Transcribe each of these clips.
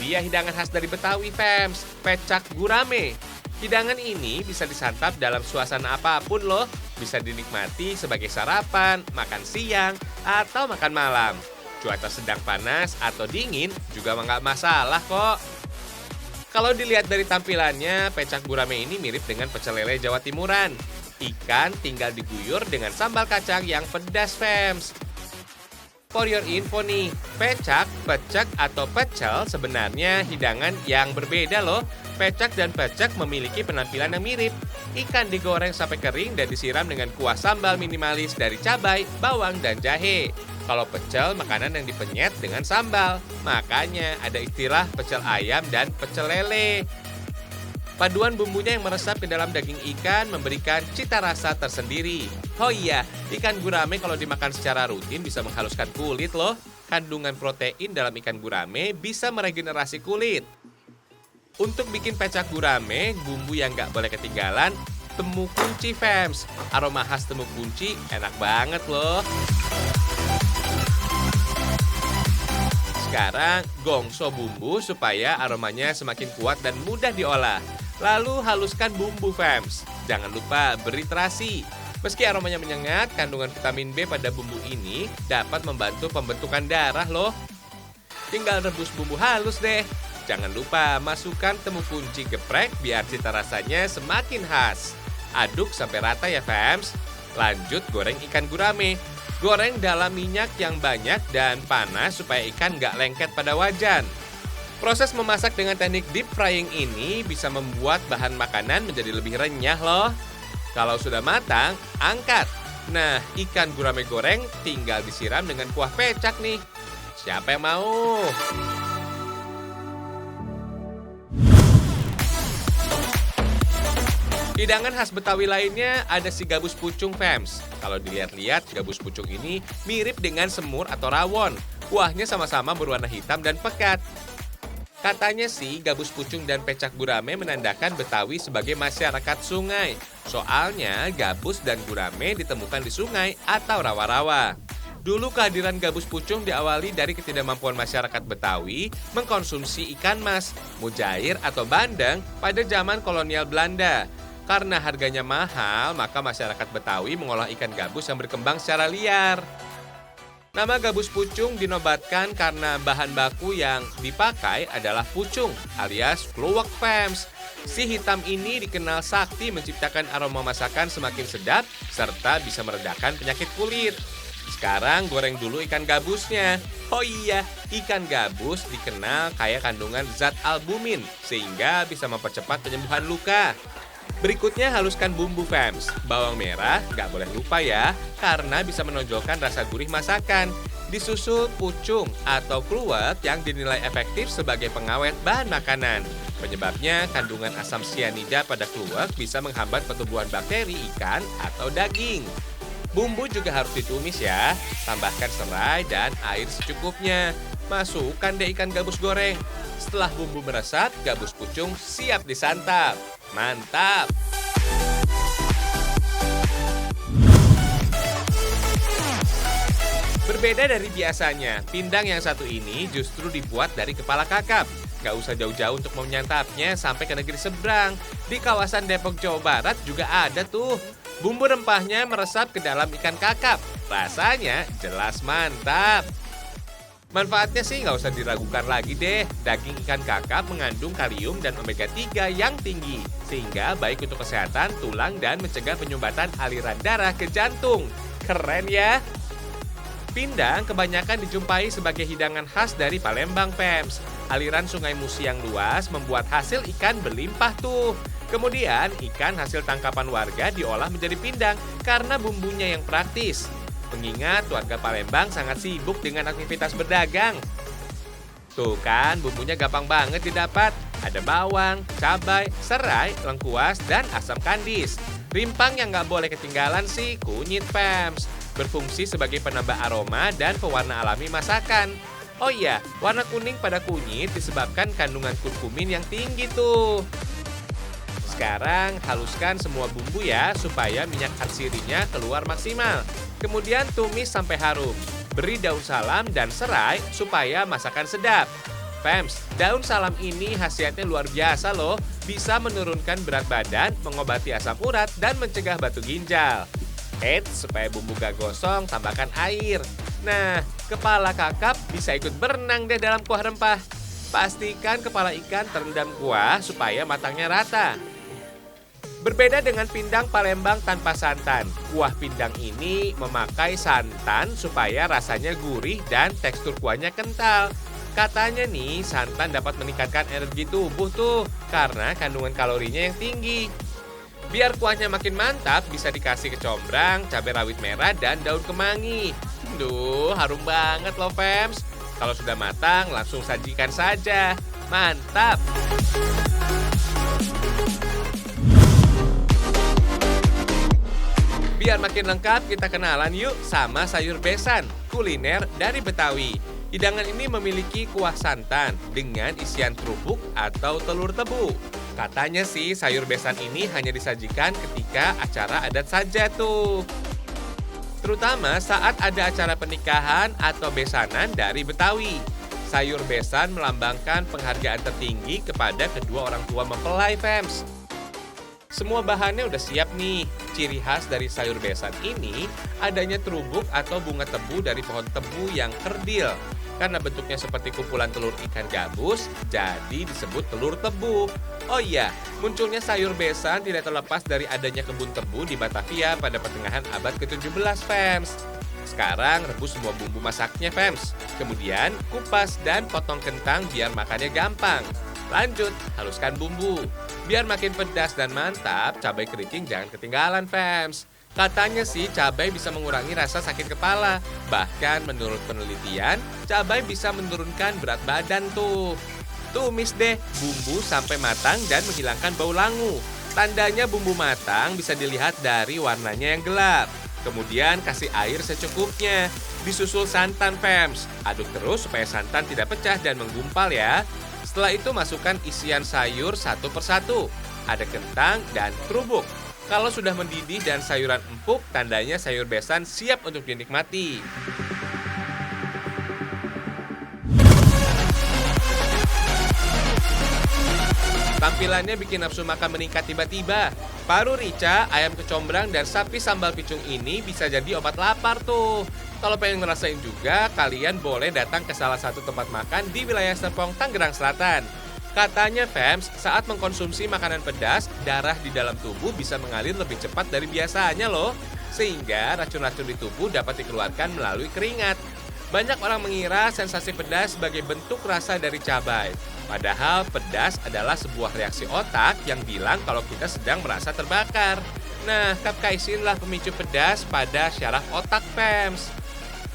dia hidangan khas dari Betawi, Fems, pecak gurame. Hidangan ini bisa disantap dalam suasana apapun loh. Bisa dinikmati sebagai sarapan, makan siang, atau makan malam. Cuaca sedang panas atau dingin juga nggak masalah kok. Kalau dilihat dari tampilannya, pecak gurame ini mirip dengan pecel lele Jawa Timuran. Ikan tinggal diguyur dengan sambal kacang yang pedas, Fems. For your info nih, pecak, pecek, atau pecel sebenarnya hidangan yang berbeda loh. Pecak dan pecek memiliki penampilan yang mirip. Ikan digoreng sampai kering dan disiram dengan kuah sambal minimalis dari cabai, bawang, dan jahe. Kalau pecel, makanan yang dipenyet dengan sambal. Makanya ada istilah pecel ayam dan pecel lele. Paduan bumbunya yang meresap ke dalam daging ikan memberikan cita rasa tersendiri. Oh iya, ikan gurame kalau dimakan secara rutin bisa menghaluskan kulit loh. Kandungan protein dalam ikan gurame bisa meregenerasi kulit. Untuk bikin pecak gurame, bumbu yang nggak boleh ketinggalan, temu kunci, Fems. Aroma khas temu kunci enak banget loh. Sekarang, gongso bumbu supaya aromanya semakin kuat dan mudah diolah. Lalu haluskan bumbu, Fems. Jangan lupa beri terasi. Meski aromanya menyengat, kandungan vitamin B pada bumbu ini dapat membantu pembentukan darah loh. Tinggal rebus bumbu halus deh. Jangan lupa masukkan temu kunci geprek biar cita rasanya semakin khas. Aduk sampai rata ya, Fems. Lanjut goreng ikan gurame. Goreng dalam minyak yang banyak dan panas supaya ikan nggak lengket pada wajan. Proses memasak dengan teknik deep frying ini bisa membuat bahan makanan menjadi lebih renyah loh. Kalau sudah matang, angkat. Nah, ikan gurame goreng tinggal disiram dengan kuah pecak nih. Siapa yang mau? Hidangan khas Betawi lainnya ada si gabus pucung, Fems. Kalau dilihat-lihat, gabus pucung ini mirip dengan semur atau rawon. Kuahnya sama-sama berwarna hitam dan pekat. Katanya sih gabus pucung dan pecak gurame menandakan Betawi sebagai masyarakat sungai. Soalnya gabus dan gurame ditemukan di sungai atau rawa-rawa. Dulu kehadiran gabus pucung diawali dari ketidakmampuan masyarakat Betawi mengkonsumsi ikan mas, mujair atau bandeng pada zaman kolonial Belanda. Karena harganya mahal, maka masyarakat Betawi mengolah ikan gabus yang berkembang secara liar. Nama gabus pucung dinobatkan karena bahan baku yang dipakai adalah pucung alias kluwek, Fems. Si hitam ini dikenal sakti menciptakan aroma masakan semakin sedap serta bisa meredakan penyakit kulit. Sekarang goreng dulu ikan gabusnya. Oh iya, ikan gabus dikenal kaya kandungan zat albumin sehingga bisa mempercepat penyembuhan luka. Berikutnya haluskan bumbu, Fems. Bawang merah nggak boleh lupa ya, karena bisa menonjolkan rasa gurih masakan. Disusul pucung atau kluwek yang dinilai efektif sebagai pengawet bahan makanan. Penyebabnya kandungan asam sianida pada kluwek bisa menghambat pertumbuhan bakteri ikan atau daging. Bumbu juga harus ditumis ya. Tambahkan serai dan air secukupnya. Masukkan deh ikan gabus goreng. Setelah bumbu meresap, gabus pucung siap disantap. Mantap! Berbeda dari biasanya, pindang yang satu ini justru dibuat dari kepala kakap. Gak usah jauh-jauh untuk menyantapnya sampai ke negeri seberang. Di kawasan Depok, Jawa Barat juga ada tuh. Bumbu rempahnya meresap ke dalam ikan kakap. Rasanya jelas mantap. Manfaatnya sih nggak usah diragukan lagi deh. Daging ikan kakap mengandung kalium dan omega 3 yang tinggi. Sehingga baik untuk kesehatan tulang dan mencegah penyumbatan aliran darah ke jantung. Keren ya? Pindang kebanyakan dijumpai sebagai hidangan khas dari Palembang, Fems. Aliran Sungai Musi yang luas membuat hasil ikan berlimpah tuh. Kemudian ikan hasil tangkapan warga diolah menjadi pindang karena bumbunya yang praktis. Mengingat warga Palembang sangat sibuk dengan aktivitas berdagang. Tuh kan, bumbunya gampang banget didapat. Ada bawang, cabai, serai, lengkuas, dan asam kandis. Rimpang yang nggak boleh ketinggalan sih kunyit, Fems. Berfungsi sebagai penambah aroma dan pewarna alami masakan. Oh iya, warna kuning pada kunyit disebabkan kandungan kurkumin yang tinggi tuh. Sekarang haluskan semua bumbu ya supaya minyak arsirinya keluar maksimal. Kemudian tumis sampai harum. Beri daun salam dan serai supaya masakan sedap. Fams, daun salam ini khasiatnya luar biasa loh. Bisa menurunkan berat badan, mengobati asam urat, dan mencegah batu ginjal. Eits, supaya bumbu gak gosong, tambahkan air. Nah, kepala kakap bisa ikut berenang deh dalam kuah rempah. Pastikan kepala ikan terendam kuah supaya matangnya rata. Berbeda dengan pindang Palembang tanpa santan, kuah pindang ini memakai santan supaya rasanya gurih dan tekstur kuahnya kental. Katanya nih, santan dapat meningkatkan energi tubuh tuh karena kandungan kalorinya yang tinggi. Biar kuahnya makin mantap, bisa dikasih kecombrang, cabai rawit merah, dan daun kemangi. Duh, harum banget loh, Fams. Kalau sudah matang, langsung sajikan saja. Mantap! Biar makin lengkap, kita kenalan yuk sama sayur besan, kuliner dari Betawi. Hidangan ini memiliki kuah santan dengan isian terubuk atau telur tebu. Katanya sih sayur besan ini hanya disajikan ketika acara adat saja tuh. Terutama saat ada acara pernikahan atau besanan dari Betawi. Sayur besan melambangkan penghargaan tertinggi kepada kedua orang tua mempelai, Fams. Semua bahannya udah siap nih. Ciri khas dari sayur besan ini adanya terubuk atau bunga tebu dari pohon tebu yang kerdil. Karena bentuknya seperti kumpulan telur ikan gabus, jadi disebut telur tebu. Oh iya, munculnya sayur besan tidak terlepas dari adanya kebun tebu di Batavia pada pertengahan abad ke-17, Fams. Sekarang rebus semua bumbu masaknya, Fams. Kemudian kupas dan potong kentang biar makannya gampang. Lanjut, haluskan bumbu. Biar makin pedas dan mantap, cabai keriting jangan ketinggalan, Fams. Katanya sih cabai bisa mengurangi rasa sakit kepala. Bahkan menurut penelitian, cabai bisa menurunkan berat badan tuh. Tumis deh bumbu sampai matang dan menghilangkan bau langu. Tandanya bumbu matang bisa dilihat dari warnanya yang gelap. Kemudian kasih air secukupnya. Disusul santan, Fams. Aduk terus supaya santan tidak pecah dan menggumpal ya. Setelah itu masukkan isian sayur satu persatu. Ada kentang dan terubuk. Kalau sudah mendidih dan sayuran empuk, tandanya sayur besan siap untuk dinikmati. Tampilannya bikin nafsu makan meningkat tiba-tiba. Paru rica, ayam kecombrang, dan sapi sambal picung ini bisa jadi obat lapar tuh. Kalau pengen ngerasain juga, kalian boleh datang ke salah satu tempat makan di wilayah Serpong, Tangerang Selatan. Katanya, Fams, saat mengkonsumsi makanan pedas, darah di dalam tubuh bisa mengalir lebih cepat dari biasanya loh. Sehingga racun-racun di tubuh dapat dikeluarkan melalui keringat. Banyak orang mengira sensasi pedas sebagai bentuk rasa dari cabai. Padahal pedas adalah sebuah reaksi otak yang bilang kalau kita sedang merasa terbakar. Nah, capsaicinlah pemicu pedas pada syaraf otak, Fams.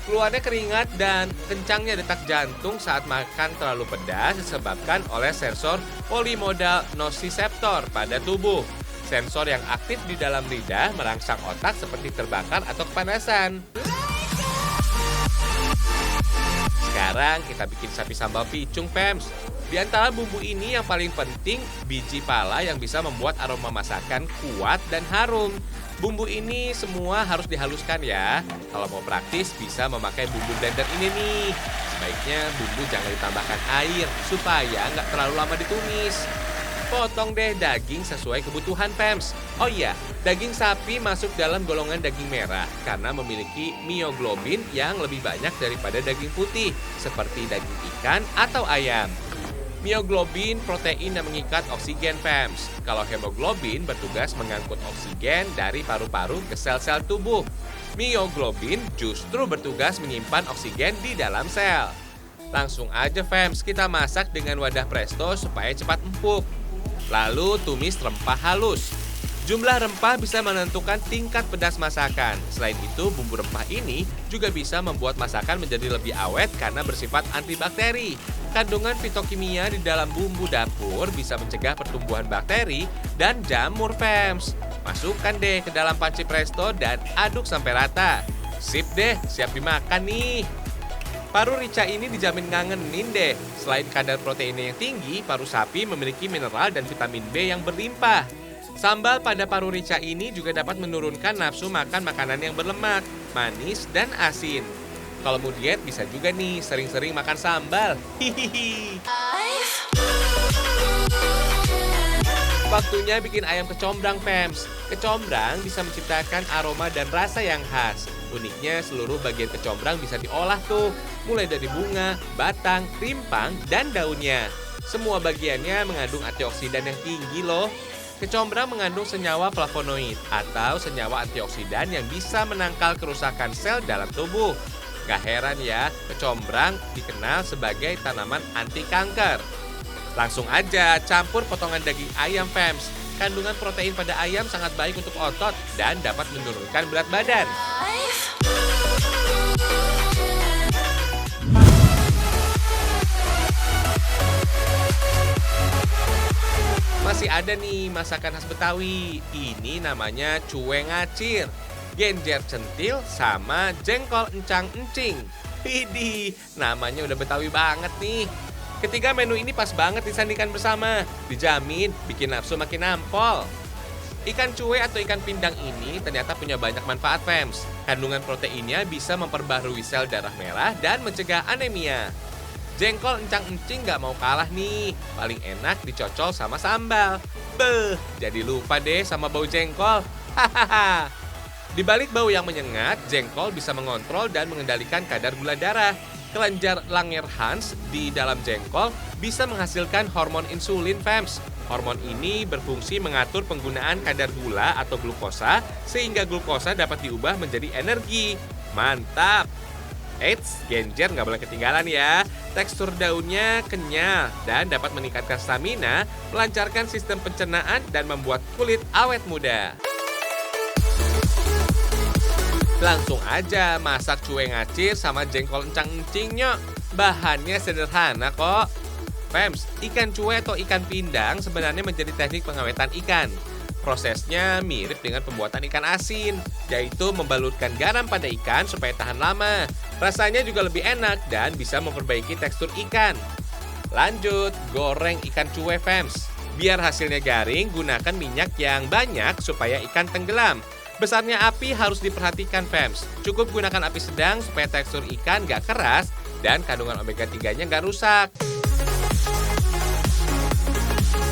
Keluarnya keringat dan kencangnya detak jantung saat makan terlalu pedas disebabkan oleh sensor polimodal nociceptor pada tubuh. Sensor yang aktif di dalam lidah merangsang otak seperti terbakar atau kepanasan. Sekarang kita bikin sapi sambal picung, Fams. Di antara bumbu ini yang paling penting biji pala yang bisa membuat aroma masakan kuat dan harum. Bumbu ini semua harus dihaluskan ya. Kalau mau praktis bisa memakai bumbu blender ini nih. Sebaiknya bumbu jangan ditambahkan air supaya nggak terlalu lama ditumis. Potong deh daging sesuai kebutuhan, Fams. Oh iya, daging sapi masuk dalam golongan daging merah karena memiliki mioglobin yang lebih banyak daripada daging putih seperti daging ikan atau ayam. Mioglobin protein yang mengikat oksigen, Fams. Kalau hemoglobin bertugas mengangkut oksigen dari paru-paru ke sel-sel tubuh. Mioglobin justru bertugas menyimpan oksigen di dalam sel. Langsung aja, Fams, kita masak dengan wadah presto supaya cepat empuk. Lalu tumis rempah halus. Jumlah rempah bisa menentukan tingkat pedas masakan. Selain itu, bumbu rempah ini juga bisa membuat masakan menjadi lebih awet karena bersifat antibakteri. Kandungan fitokimia di dalam bumbu dapur bisa mencegah pertumbuhan bakteri dan jamur, Fams. Masukkan deh ke dalam panci presto dan aduk sampai rata. Sip deh, siap dimakan nih. Paru rica ini dijamin ngangenin deh. Selain kadar proteinnya yang tinggi, paru sapi memiliki mineral dan vitamin B yang berlimpah. Sambal pada paru rica ini juga dapat menurunkan nafsu makan makanan yang berlemak, manis, dan asin. Kalau mau diet bisa juga nih sering-sering makan sambal. Hihihi. Waktunya bikin ayam kecombrang, fams. Kecombrang bisa menciptakan aroma dan rasa yang khas. Uniknya seluruh bagian kecombrang bisa diolah tuh, mulai dari bunga, batang, rimpang, dan daunnya. Semua bagiannya mengandung antioksidan yang tinggi loh. Kecombrang mengandung senyawa flavonoid atau senyawa antioksidan yang bisa menangkal kerusakan sel dalam tubuh. Gak heran ya, kecombrang dikenal sebagai tanaman anti kanker. Langsung aja campur potongan daging ayam, fams. Kandungan protein pada ayam sangat baik untuk otot dan dapat menurunkan berat badan. Masih ada nih masakan khas Betawi. Ini namanya cuwe ngacir. Genjer centil sama jengkol encang-encing. Widih, namanya udah Betawi banget nih. Ketiga menu ini pas banget disandingkan bersama. Dijamin bikin nafsu makin nampol. Ikan cuwe atau ikan pindang ini ternyata punya banyak manfaat, fams. Kandungan proteinnya bisa memperbarui sel darah merah dan mencegah anemia. Jengkol encang-encing gak mau kalah nih. Paling enak dicocol sama sambal. Beuh, jadi lupa deh sama bau jengkol. Hahaha. Di balik bau yang menyengat, jengkol bisa mengontrol dan mengendalikan kadar gula darah. Kelenjar Langerhans di dalam jengkol bisa menghasilkan hormon insulin, fams. Hormon ini berfungsi mengatur penggunaan kadar gula atau glukosa sehingga glukosa dapat diubah menjadi energi. Mantap! Eits, genjer nggak boleh ketinggalan ya. Tekstur daunnya kenyal dan dapat meningkatkan stamina, melancarkan sistem pencernaan dan membuat kulit awet muda. Langsung aja masak cuwe ngacir sama jengkol encang-encingnya. Bahannya sederhana kok. Fams, ikan cuwe atau ikan pindang sebenarnya menjadi teknik pengawetan ikan. Prosesnya mirip dengan pembuatan ikan asin, yaitu membalurkan garam pada ikan supaya tahan lama. Rasanya juga lebih enak dan bisa memperbaiki tekstur ikan. Lanjut, goreng ikan cuwe, fams. Biar hasilnya garing, gunakan minyak yang banyak supaya ikan tenggelam. Besarnya api harus diperhatikan, fams. Cukup gunakan api sedang supaya tekstur ikan gak keras dan kandungan omega 3-nya gak rusak.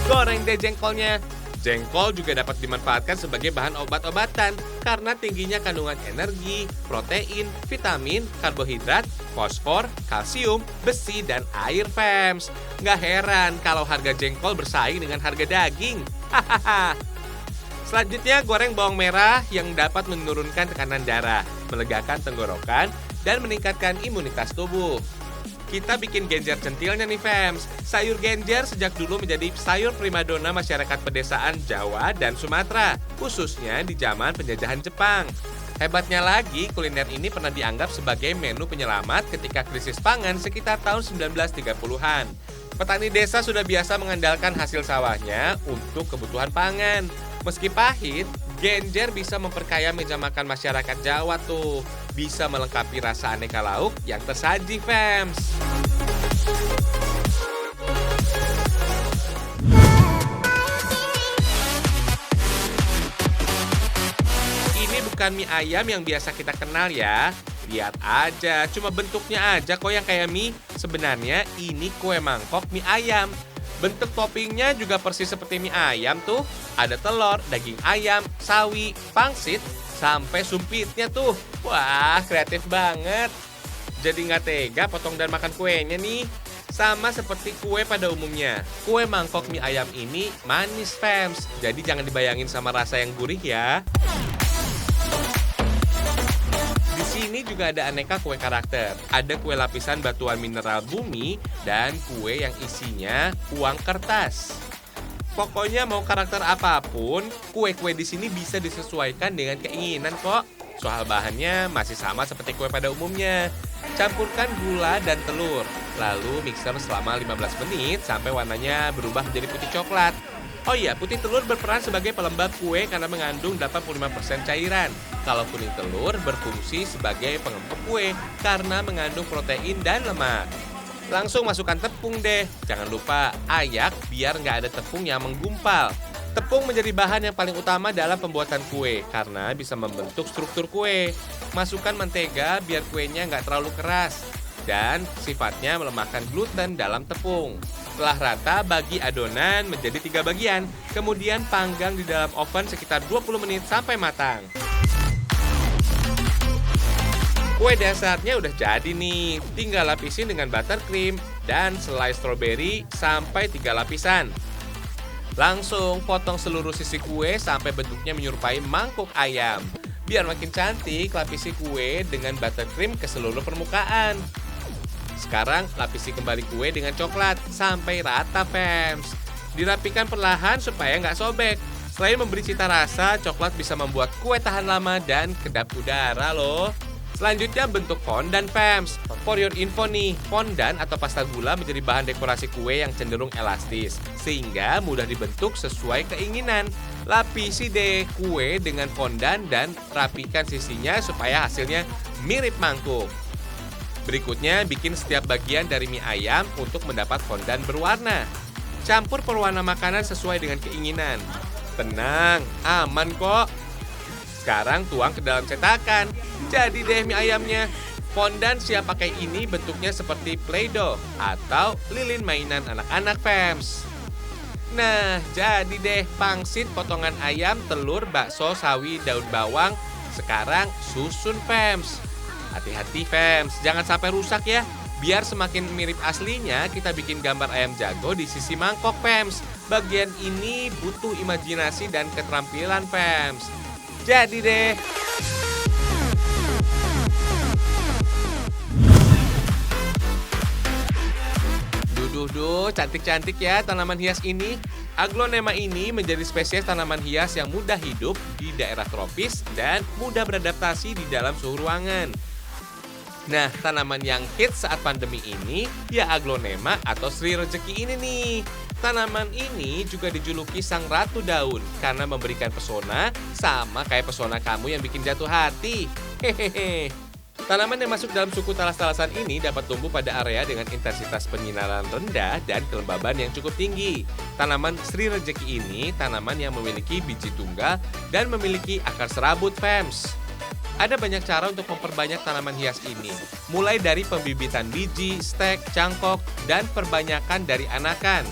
Goreng deh jengkolnya. Jengkol juga dapat dimanfaatkan sebagai bahan obat-obatan karena tingginya kandungan energi, protein, vitamin, karbohidrat, fosfor, kalsium, besi, dan air, fams. Gak heran kalau harga jengkol bersaing dengan harga daging. Hahaha. Selanjutnya, goreng bawang merah yang dapat menurunkan tekanan darah, melegakan tenggorokan, dan meningkatkan imunitas tubuh. Kita bikin genjer centilnya nih, fams. Sayur genjer sejak dulu menjadi sayur primadona masyarakat pedesaan Jawa dan Sumatera, khususnya di zaman penjajahan Jepang. Hebatnya lagi, kuliner ini pernah dianggap sebagai menu penyelamat ketika krisis pangan sekitar tahun 1930-an. Petani desa sudah biasa mengandalkan hasil sawahnya untuk kebutuhan pangan. Meski pahit, genjer bisa memperkaya meja makan masyarakat Jawa tuh. Bisa melengkapi rasa aneka lauk yang tersaji, fams. Ini bukan mie ayam yang biasa kita kenal ya. Lihat aja, cuma bentuknya aja kok yang kayak mie. Sebenarnya ini kue mangkok mie ayam. Bentuk toppingnya juga persis seperti mie ayam tuh. Ada telur, daging ayam, sawi, pangsit, sampai sumpitnya tuh. Wah, kreatif banget. Jadi nggak tega potong dan makan kuenya nih. Sama seperti kue pada umumnya. Kue mangkok mie ayam ini manis, fams. Jadi jangan dibayangin sama rasa yang gurih ya. Di sini juga ada aneka kue karakter. Ada kue lapisan batuan mineral bumi dan kue yang isinya uang kertas. Pokoknya mau karakter apapun, kue-kue di sini bisa disesuaikan dengan keinginan kok. Soal bahannya masih sama seperti kue pada umumnya. Campurkan gula dan telur, lalu mixer selama 15 menit sampai warnanya berubah menjadi putih coklat. Oh iya, putih telur berperan sebagai pelembab kue karena mengandung 85% cairan. Kalau kuning telur berfungsi sebagai pengempuk kue karena mengandung protein dan lemak. Langsung masukkan tepung deh. Jangan lupa ayak biar nggak ada tepung yang menggumpal. Tepung menjadi bahan yang paling utama dalam pembuatan kue karena bisa membentuk struktur kue. Masukkan mentega biar kuenya nggak terlalu keras dan sifatnya melemahkan gluten dalam tepung. Setelah rata, bagi adonan menjadi 3 bagian. Kemudian panggang di dalam oven sekitar 20 menit sampai matang. Kue dasarnya udah jadi nih. Tinggal lapisin dengan buttercream dan selai stroberi sampai 3 lapisan. Langsung potong seluruh sisi kue sampai bentuknya menyerupai mangkok ayam. Biar makin cantik, lapisi kue dengan buttercream ke seluruh permukaan. Sekarang lapisi kembali kue dengan coklat sampai rata, fams. Dirapikan perlahan supaya nggak sobek. Selain memberi cita rasa, coklat bisa membuat kue tahan lama dan kedap udara loh. Selanjutnya bentuk fondant, fams. For your info nih, fondant atau pasta gula menjadi bahan dekorasi kue yang cenderung elastis, sehingga mudah dibentuk sesuai keinginan. Lapisi deh kue dengan fondant dan rapikan sisinya supaya hasilnya mirip mangkuk. Berikutnya, bikin setiap bagian dari mie ayam untuk mendapat fondant berwarna. Campur pewarna makanan sesuai dengan keinginan. Tenang, aman kok. Sekarang tuang ke dalam cetakan. Jadi deh mie ayamnya. Fondant siap pakai ini bentuknya seperti Play-Doh atau lilin mainan anak-anak, fams. Nah, jadi deh pangsit potongan ayam, telur, bakso, sawi, daun bawang. Sekarang susun, fams. Hati-hati, fams, jangan sampai rusak ya. Biar semakin mirip aslinya, kita bikin gambar ayam jago di sisi mangkok, fams. Bagian ini butuh imajinasi dan keterampilan, fams. Jadi deh. Duh, cantik-cantik ya tanaman hias ini. Aglonema ini menjadi spesies tanaman hias yang mudah hidup di daerah tropis dan mudah beradaptasi di dalam suhu ruangan. Nah, tanaman yang hits saat pandemi ini ya aglonema atau Sri Rejeki ini nih. Tanaman ini juga dijuluki sang ratu daun karena memberikan pesona sama kayak pesona kamu yang bikin jatuh hati. Hehehe. Tanaman yang masuk dalam suku talas-talasan ini dapat tumbuh pada area dengan intensitas penyinaran rendah dan kelembaban yang cukup tinggi. Tanaman Sri Rejeki ini tanaman yang memiliki biji tunggal dan memiliki akar serabut, fams. Ada banyak cara untuk memperbanyak tanaman hias ini, mulai dari pembibitan biji, stek, cangkok, dan perbanyakan dari anakan.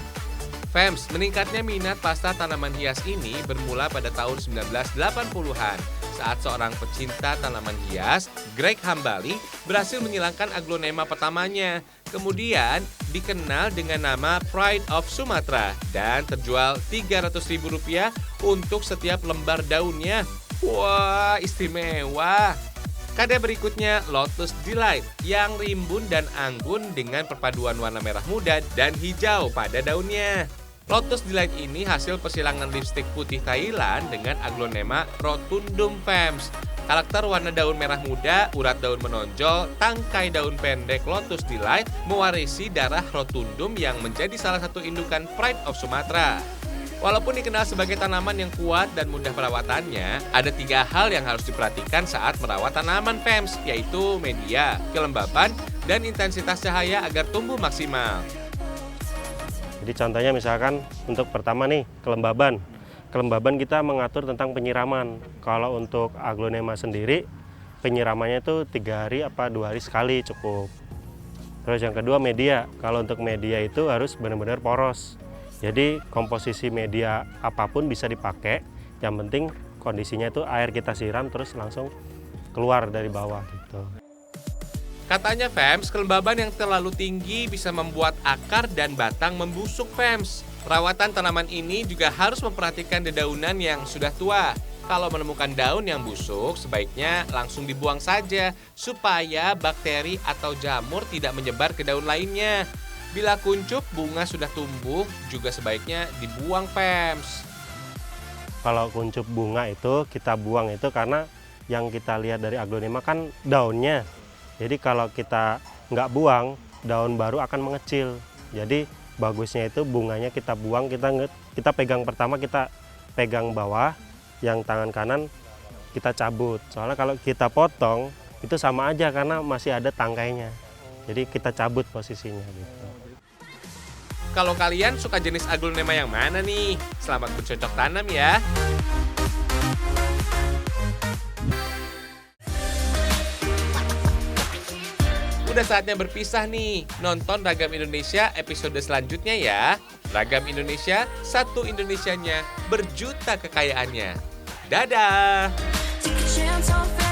Fams, meningkatnya minat pasta tanaman hias ini bermula pada tahun 1980-an saat seorang pecinta tanaman hias, Greg Hambali, berhasil menyilangkan aglonema pertamanya. Kemudian dikenal dengan nama Pride of Sumatra dan terjual Rp300.000 untuk setiap lembar daunnya. Wah, istimewa! Karya berikutnya Lotus Delight yang rimbun dan anggun dengan perpaduan warna merah muda dan hijau pada daunnya. Lotus Delight ini hasil persilangan lipstik putih Thailand dengan aglonema rotundum, fams. Karakter warna daun merah muda, urat daun menonjol, tangkai daun pendek Lotus Delight mewarisi darah rotundum yang menjadi salah satu indukan Pride of Sumatra. Walaupun dikenal sebagai tanaman yang kuat dan mudah perawatannya, ada 3 hal yang harus diperhatikan saat merawat tanaman, fams, yaitu media, kelembaban, dan intensitas cahaya agar tumbuh maksimal. Jadi contohnya misalkan untuk pertama nih kelembaban. Kelembaban kita mengatur tentang penyiraman. Kalau untuk aglonema sendiri penyiramannya itu 3 hari apa 2 hari sekali cukup. Terus yang kedua media. Kalau untuk media itu harus benar-benar poros. Jadi komposisi media apapun bisa dipakai. Yang penting kondisinya itu air kita siram terus langsung keluar dari bawah gitu. Katanya, fams, kelembaban yang terlalu tinggi bisa membuat akar dan batang membusuk, fams. Perawatan tanaman ini juga harus memperhatikan dedaunan yang sudah tua. Kalau menemukan daun yang busuk, sebaiknya langsung dibuang saja supaya bakteri atau jamur tidak menyebar ke daun lainnya. Bila kuncup bunga sudah tumbuh, juga sebaiknya dibuang, fams. Kalau kuncup bunga itu kita buang itu karena yang kita lihat dari aglonema kan daunnya. Jadi kalau kita nggak buang, daun baru akan mengecil. Jadi bagusnya itu bunganya kita buang, kita pegang pertama, kita pegang bawah, yang tangan kanan kita cabut. Soalnya kalau kita potong itu sama aja karena masih ada tangkainya. Jadi kita cabut posisinya gitu. Kalau kalian suka jenis aglonema yang mana nih? Selamat bercocok tanam ya! Udah saatnya berpisah nih. Nonton Ragam Indonesia episode selanjutnya ya. Ragam Indonesia, satu Indonesianya, berjuta kekayaannya. Dadah! Take a chance on